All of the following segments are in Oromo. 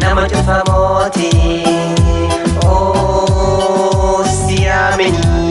Nama tufamoti oh siameni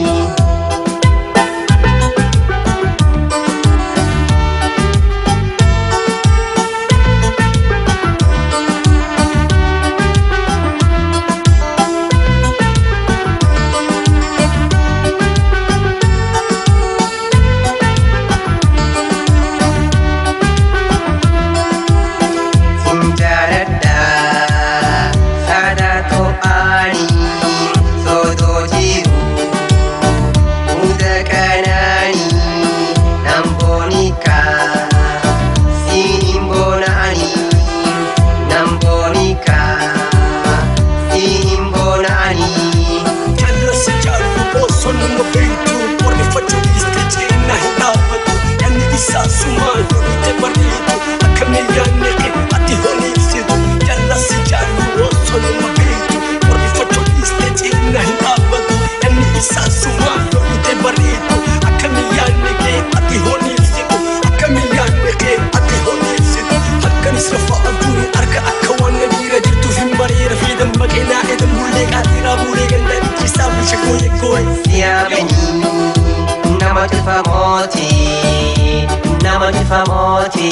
Nama tufamoti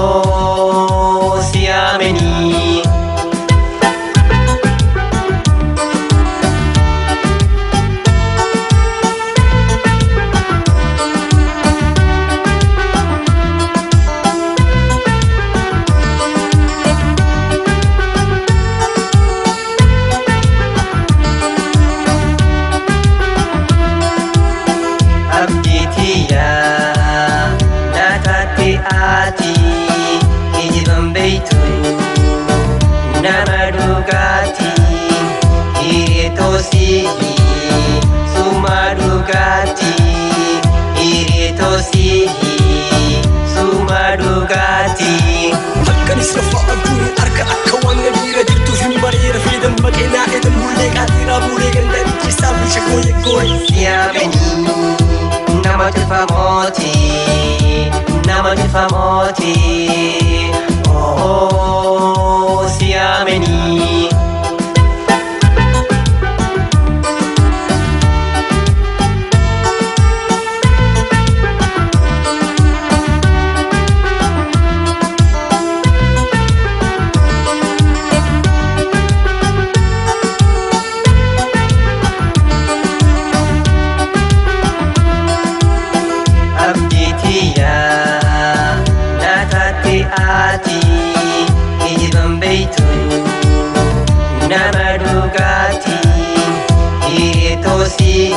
oh siameni ati ijiban beitu nama dugati iretosi suma dugati iretosi suma dugati halkan israfa aduni arka akawan nabira jirtu fi barira fi dam makina edam bulle qatira bulle ganda kisab shakoy koy siameni nama tufamoti Nama tufamoti oh siameni ati ijiban beitu nama dugati iretosi